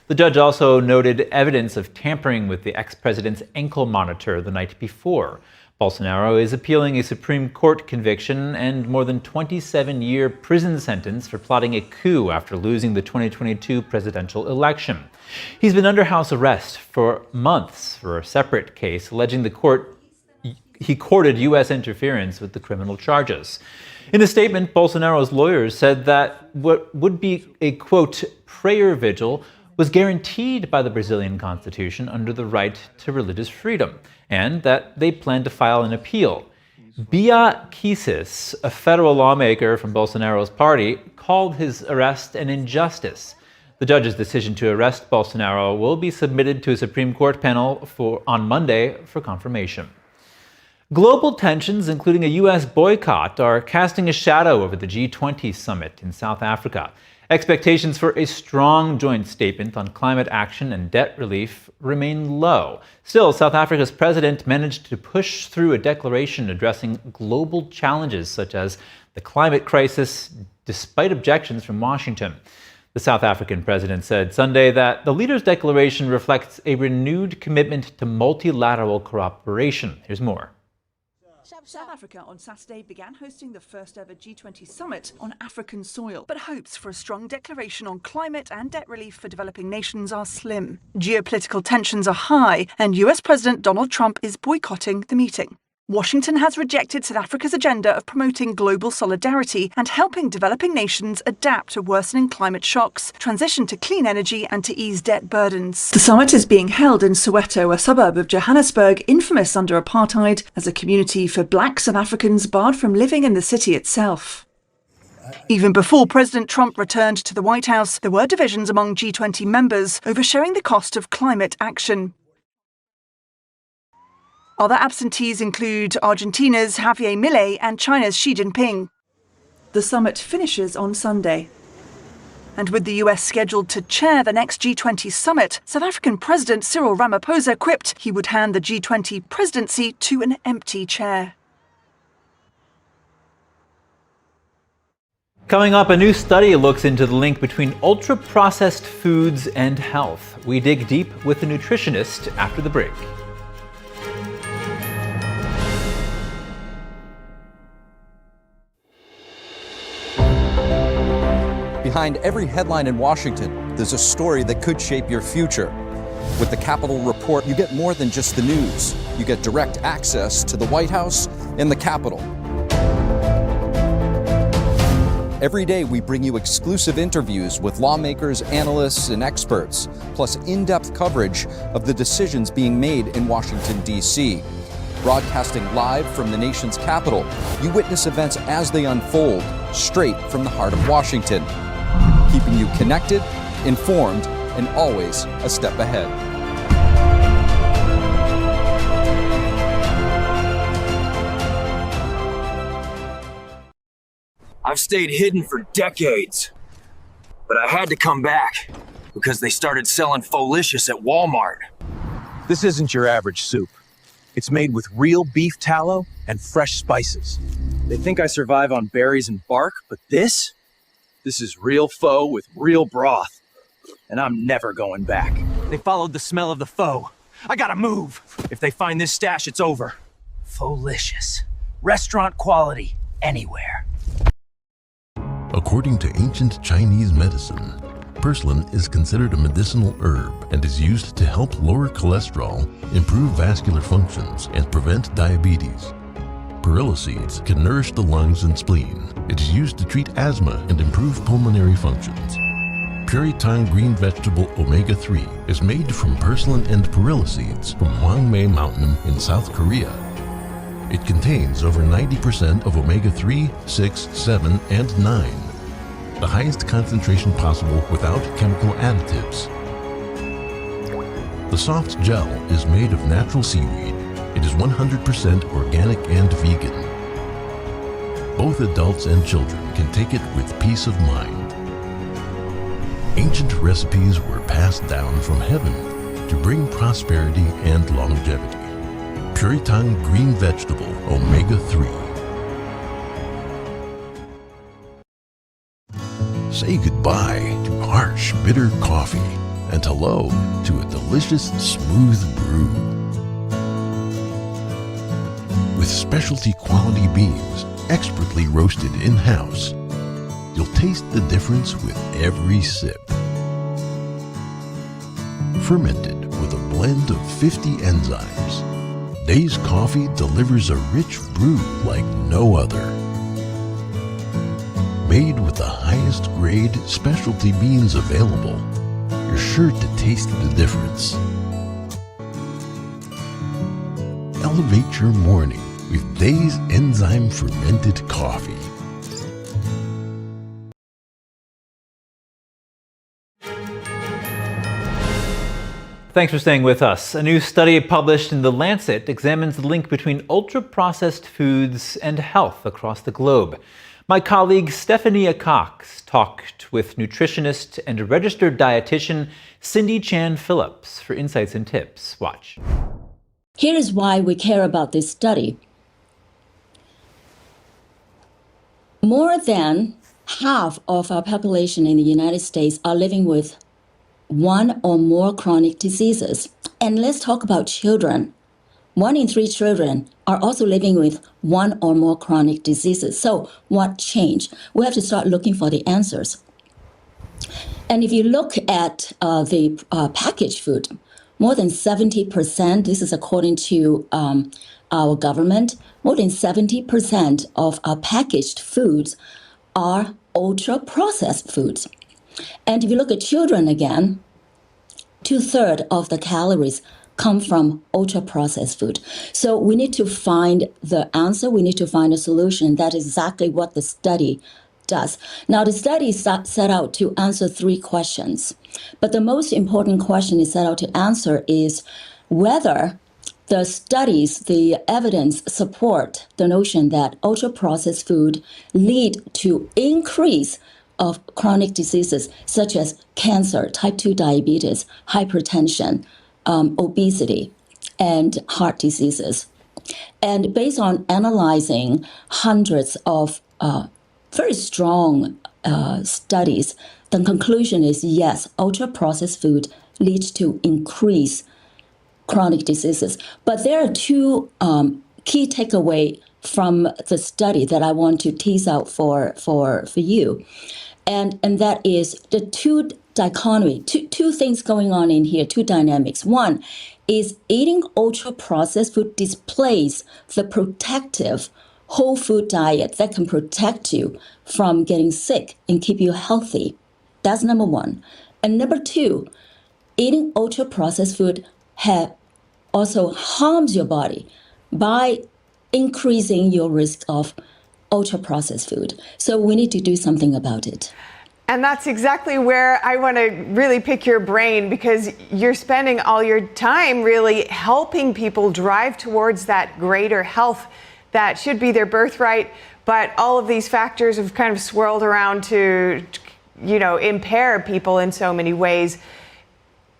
The judge also noted evidence of tampering with the ex-president's ankle monitor the night before. Bolsonaro is appealing a Supreme Court conviction and more than 27-year prison sentence for plotting a coup after losing the 2022 presidential election. He's been under house arrest for months for a separate case alleging he courted U.S. interference with the criminal charges. In a statement, Bolsonaro's lawyers said that what would be a, quote, prayer vigil was guaranteed by the Brazilian constitution under the right to religious freedom, and that they plan to file an appeal. Bia Kicis, a federal lawmaker from Bolsonaro's party, called his arrest an injustice. The judge's decision to arrest Bolsonaro will be submitted to a Supreme Court panel on Monday for confirmation. Global tensions, including a U.S. boycott, are casting a shadow over the G20 summit in South Africa. Expectations for a strong joint statement on climate action and debt relief remain low. Still, South Africa's president managed to push through a declaration addressing global challenges such as the climate crisis, despite objections from Washington. The South African president said Sunday that the leaders' declaration reflects a renewed commitment to multilateral cooperation. Here's more. South Africa on Saturday began hosting the first ever G20 summit on African soil, but hopes for a strong declaration on climate and debt relief for developing nations are slim. Geopolitical tensions are high, and US President Donald Trump is boycotting the meeting. Washington has rejected South Africa's agenda of promoting global solidarity and helping developing nations adapt to worsening climate shocks, transition to clean energy and to ease debt burdens. The summit is being held in Soweto, a suburb of Johannesburg, infamous under apartheid as a community for black South Africans barred from living in the city itself. Even before President Trump returned to the White House, there were divisions among G20 members over sharing the cost of climate action. Other absentees include Argentina's Javier Milei and China's Xi Jinping. The summit finishes on Sunday. And with the US scheduled to chair the next G20 summit, South African President Cyril Ramaphosa quipped he would hand the G20 presidency to an empty chair. Coming up, a new study looks into the link between ultra-processed foods and health. We dig deep with a nutritionist after the break. Behind every headline in Washington, there's a story that could shape your future. With the Capitol Report, you get more than just the news. You get direct access to the White House and the Capitol. Every day, we bring you exclusive interviews with lawmakers, analysts, and experts, plus in-depth coverage of the decisions being made in Washington, D.C. Broadcasting live from the nation's capital, you witness events as they unfold, straight from the heart of Washington, keeping you connected, informed, and always a step ahead. I've stayed hidden for decades, but I had to come back because they started selling Folicious at Walmart. This isn't your average soup. It's made with real beef tallow and fresh spices. They think I survive on berries and bark, but this is real pho with real broth, and I'm never going back. They followed the smell of the pho. I gotta move. If they find this stash, it's over. Folicious. Restaurant quality, anywhere. According to ancient Chinese medicine, purslane is considered a medicinal herb and is used to help lower cholesterol, improve vascular functions, and prevent diabetes. Perilla seeds can nourish the lungs and spleen. It is used to treat asthma and improve pulmonary functions. Puritang green vegetable omega-3 is made from purslane and perilla seeds from Hwangmae Mountain in South Korea. It contains over 90% of omega-3, 6, 7, and 9. The highest concentration possible without chemical additives. The soft gel is made of natural seaweed. It is 100% organic and vegan. Both adults and children can take it with peace of mind. Ancient recipes were passed down from heaven to bring prosperity and longevity. Puritang green vegetable omega-3. Say goodbye to harsh, bitter coffee and hello to a delicious, smooth brew. With specialty quality beans, expertly roasted in-house, you'll taste the difference with every sip. Fermented with a blend of 50 enzymes, Days Coffee delivers a rich brew like no other. Made with the highest grade specialty beans available, you're sure to taste the difference. Elevate your morning with Days Enzyme Fermented Coffee. Thanks for staying with us. A new study published in The Lancet examines the link between ultra-processed foods and health across the globe. My colleague Stephania Cox talked with nutritionist and registered dietitian Cindy Chan Phillips for insights and tips. Watch. Here is why we care about this study. More than half of our population in the United States are living with one or more chronic diseases. And let's talk about children. 1 in 3 children are also living with one or more chronic diseases. So what changed? We have to start looking for the answers. And if you look at the packaged food, more than 70%, this is according to our government, more than 70% of our packaged foods are ultra-processed foods. And if you look at children again, 2/3 of the calories come from ultra-processed food. So we need to find the answer. We need to find a solution. That is exactly what the study does. Now, the study set out to answer 3 questions. But the most important question it set out to answer is whether the studies, the evidence support the notion that ultra-processed food lead to increase of chronic diseases such as cancer, type 2 diabetes, hypertension, obesity, and heart diseases. And based on analyzing hundreds of very strong studies, the conclusion is yes, ultra-processed food leads to increased chronic diseases. But there are 2 key takeaways from the study that I want to tease out for you. And that is the 2 dichotomy, two things going on in here, 2 dynamics. One is eating ultra-processed food displays the protective whole food diet that can protect you from getting sick and keep you healthy. That's number 1. And number 2, eating ultra-processed food also harms your body by increasing your risk of ultra-processed food. So we need to do something about it. And that's exactly where I want to really pick your brain, because you're spending all your time really helping people drive towards that greater health that should be their birthright. But all of these factors have kind of swirled around to, impair people in so many ways,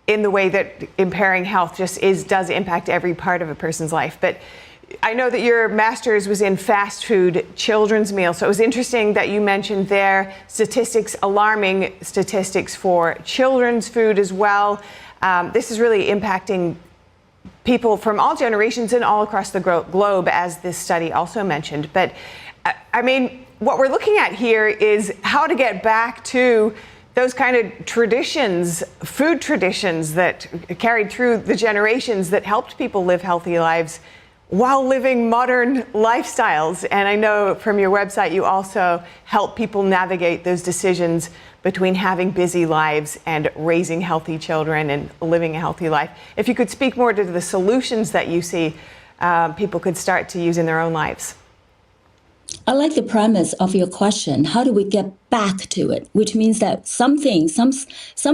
in the way that impairing health just does impact every part of a person's life. But I know that your master's was in fast food children's meals. So it was interesting that you mentioned there alarming statistics for children's food as well. This is really impacting people from all generations and all across the globe, as this study also mentioned. But I mean, what we're looking at here is how to get back to those kind of traditions, food traditions that carried through the generations that helped people live healthy lives while living modern lifestyles. And I know from your website, you also help people navigate those decisions between having busy lives and raising healthy children and living a healthy life. If you could speak more to the solutions that you see people could start to use in their own lives. I like the premise of your question. How do we get back to it? Which means that some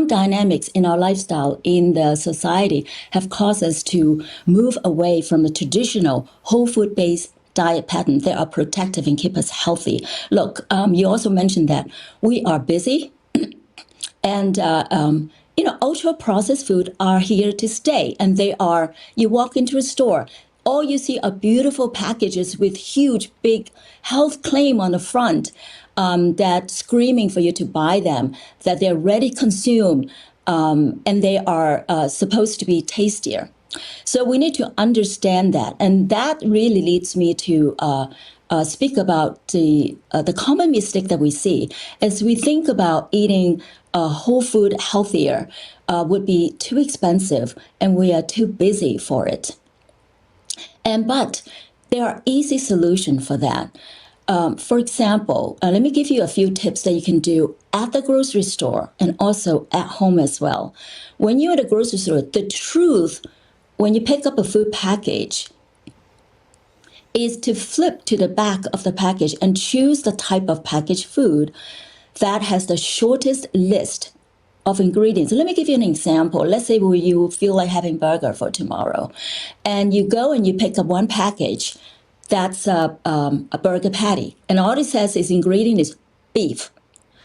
dynamics in our lifestyle, in the society, have caused us to move away from the traditional whole food-based diet pattern that are protective and keep us healthy. Look, you also mentioned that we are busy, and ultra-processed food are here to stay, and you walk into a store, all you see are beautiful packages with huge, big health claim on the front that's screaming for you to buy them, that they're ready to consume, and they are supposed to be tastier. So we need to understand that. And that really leads me to speak about the common mistake that we see as we think about eating whole food healthier would be too expensive and we are too busy for it. But there are easy solutions for that. For example, let me give you a few tips that you can do at the grocery store and also at home as well. When you're at a grocery store, the truth, when you pick up a food package, is to flip to the back of the package and choose the type of packaged food that has the shortest list of ingredients. Let me give you an example. Let's say you feel like having burger for tomorrow, and you go and you pick up one package that's a burger patty, and all it says is ingredient is beef.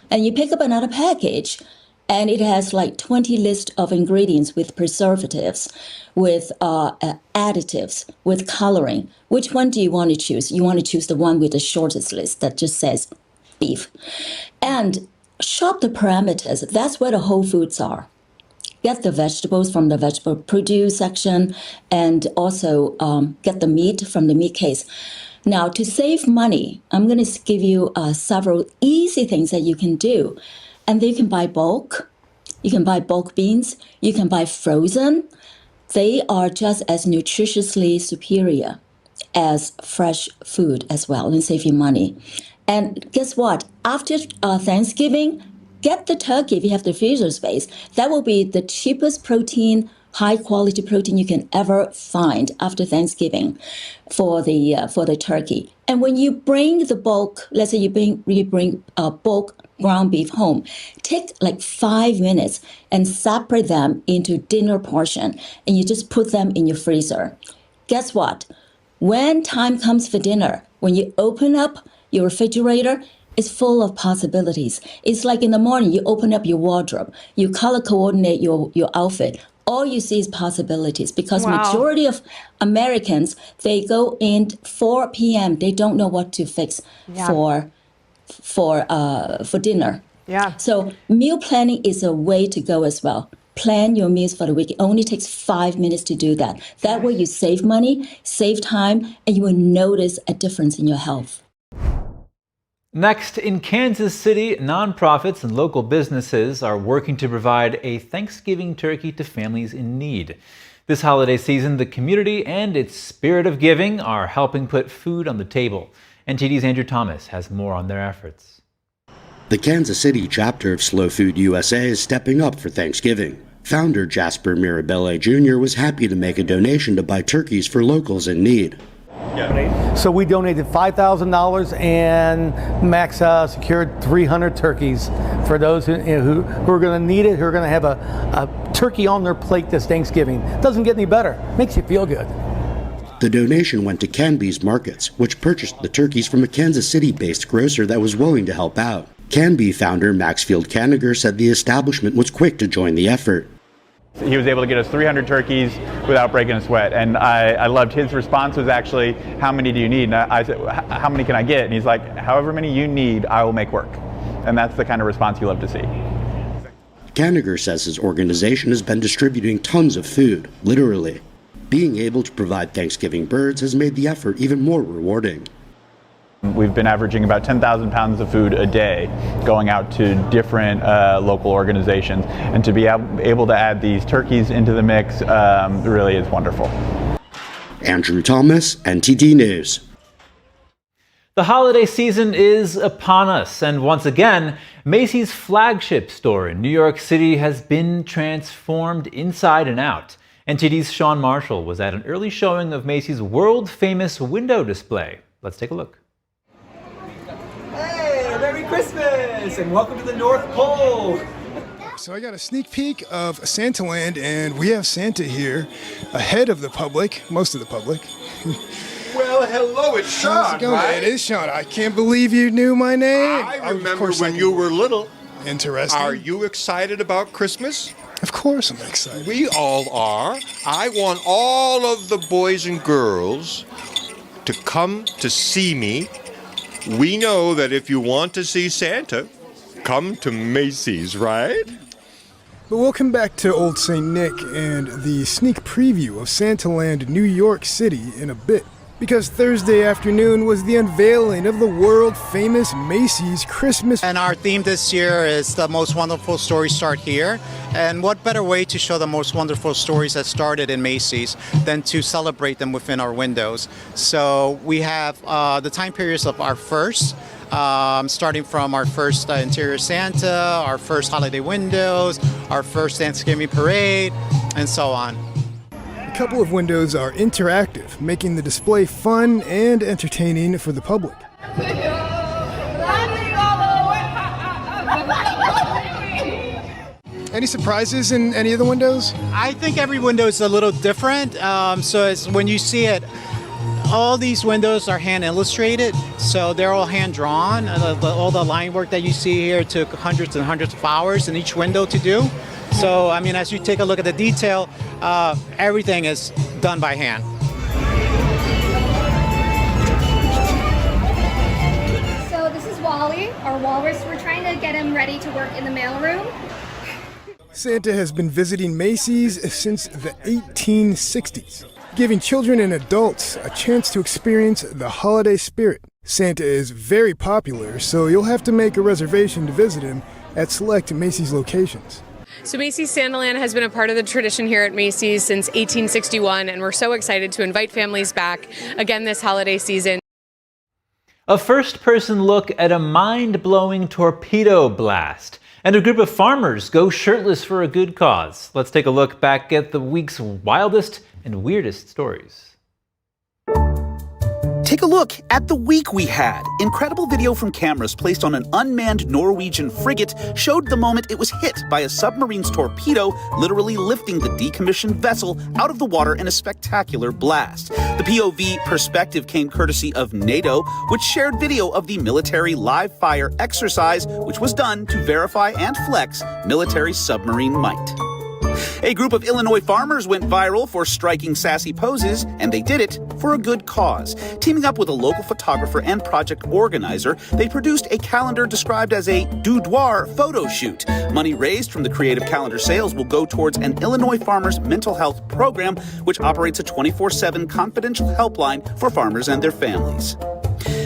And you pick up another package, and it has like 20 list of ingredients with preservatives, with additives, with coloring. Which one do you want to choose? You want to choose the one with the shortest list that just says beef. And shop the parameters. That's where the whole foods are. Get the vegetables from the vegetable produce section, and also get the meat from the meat case. Now, to save money, I'm going to give you several easy things that you can do. And then you can buy bulk. You can buy bulk beans. You can buy frozen. They are just as nutritiously superior as fresh food as well, and save you money. And guess what? After Thanksgiving, get the turkey if you have the freezer space. That will be the cheapest protein, high quality protein you can ever find after Thanksgiving for the turkey. And when you bring the bulk, let's say you bring bulk ground beef home, take like 5 minutes and separate them into dinner portion, and you just put them in your freezer. Guess what? When time comes for dinner, when you open up your refrigerator, it's full of possibilities. It's like in the morning, you open up your wardrobe, you color coordinate your outfit. All you see is possibilities, because majority of Americans, they go in 4 p.m. They don't know what to fix for dinner. Yeah. So meal planning is a way to go as well. Plan your meals for the week. It only takes 5 minutes to do that. That way you save money, save time, and you will notice a difference in your health. Next, in Kansas City, nonprofits and local businesses are working to provide a Thanksgiving turkey to families in need. This holiday season, the community and its spirit of giving are helping put food on the table. NTD's Andrew Thomas has more on their efforts. The Kansas City chapter of Slow Food USA is stepping up for Thanksgiving. Founder Jasper Mirabelle Jr. was happy to make a donation to buy turkeys for locals in need. So we donated $5,000 and Max secured 300 turkeys for those who are going to need it, who are going to have a turkey on their plate this Thanksgiving. Doesn't get any better. Makes you feel good. The donation went to Canby's Markets, which purchased the turkeys from a Kansas City-based grocer that was willing to help out. Canby founder Maxfield Kaniger said the establishment was quick to join the effort. He was able to get us 300 turkeys without breaking a sweat, and I loved his response was actually, how many do you need? And I said, how many can I get? And he's like, however many you need, I will make work. And that's the kind of response you love to see. Kaniger says his organization has been distributing tons of food, literally. Being able to provide Thanksgiving birds has made the effort even more rewarding. We've been averaging about 10,000 pounds of food a day going out to different local organizations. And to be able to add these turkeys into the mix really is wonderful. Andrew Thomas, NTD News. The holiday season is upon us, and once again, Macy's flagship store in New York City has been transformed inside and out. NTD's Sean Marshall was at an early showing of Macy's world-famous window display. Let's take a look. Hey, Merry Christmas and welcome to the North Pole. So I got a sneak peek of Santaland, and we have Santa here ahead of the public, most of the public. Well, hello, it's Sean, right? It is Sean. I can't believe you knew my name. I remember when you were little. Interesting. Are you excited about Christmas? Of course I'm excited. We all are. I want all of the boys and girls to come to see me. We know that if you want to see Santa, come to Macy's, right? But welcome back to Old St. Nick and the sneak preview of Santaland, New York City in a bit. Because Thursday afternoon was the unveiling of the world-famous Macy's Christmas. And our theme this year is the most wonderful stories start here. And what better way to show the most wonderful stories that started in Macy's than to celebrate them within our windows. So we have the time periods of our first, starting from our first interior Santa, our first holiday windows, our first Thanksgiving parade, and so on. A couple of windows are interactive, making the display fun and entertaining for the public. Any surprises in any of the windows? I think every window is a little different. So it's, when you see it, all these windows are hand illustrated, so they're all hand drawn. All the line work that you see here took hundreds and hundreds of hours in each window to do. So, I mean, as you take a look at the detail, everything is done by hand. So this is Wally. our walrus. We're trying to get him ready to work in the mailroom. Santa has been visiting Macy's since the 1860s, giving children and adults a chance to experience the holiday spirit. Santa is very popular, so you'll have to make a reservation to visit him at select Macy's locations. So Macy's Santaland has been a part of the tradition here at Macy's since 1861, and we're so excited to invite families back again this holiday season. A first-person look at a mind-blowing torpedo blast. And a group of farmers go shirtless for a good cause. Let's take a look back at the week's wildest and weirdest stories. Take a look at the week we had. Incredible video from cameras placed on an unmanned Norwegian frigate showed the moment it was hit by a submarine's torpedo, literally lifting the decommissioned vessel out of the water in a spectacular blast. The POV perspective came courtesy of NATO, which shared video of the military live fire exercise, which was done to verify and flex military submarine might. A group of Illinois farmers went viral for striking sassy poses, and they did it for a good cause. Teaming up with a local photographer and project organizer, they produced a calendar described as a boudoir photo shoot. Money raised from the creative calendar sales will go towards an Illinois farmers' mental health program, which operates a 24/7 confidential helpline for farmers and their families.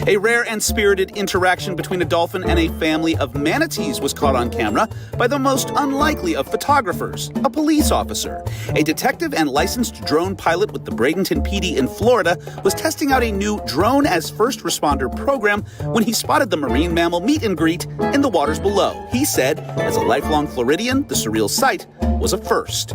A rare and spirited interaction between a dolphin and a family of manatees was caught on camera by the most unlikely of photographers, a police officer. A detective and licensed drone pilot with the Bradenton PD in Florida was testing out a new drone as first responder program when he spotted the marine mammal meet and greet in the waters below. He said, as a lifelong Floridian, the surreal sight was a first.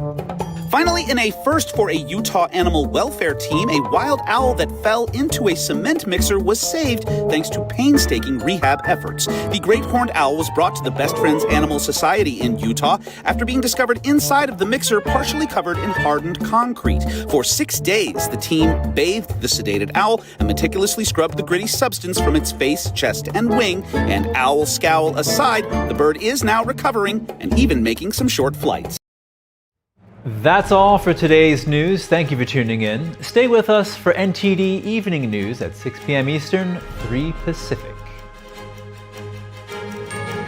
Finally, in a first for a Utah animal welfare team, a wild owl that fell into a cement mixer was saved thanks to painstaking rehab efforts. The great horned owl was brought to the Best Friends Animal Society in Utah after being discovered inside of the mixer, partially covered in hardened concrete. For 6 days, the team bathed the sedated owl and meticulously scrubbed the gritty substance from its face, chest, and wing. And owl scowl aside, the bird is now recovering and even making some short flights. That's all for today's news. Thank you for tuning in. Stay with us for NTD Evening News at 6 p.m. Eastern, 3 Pacific.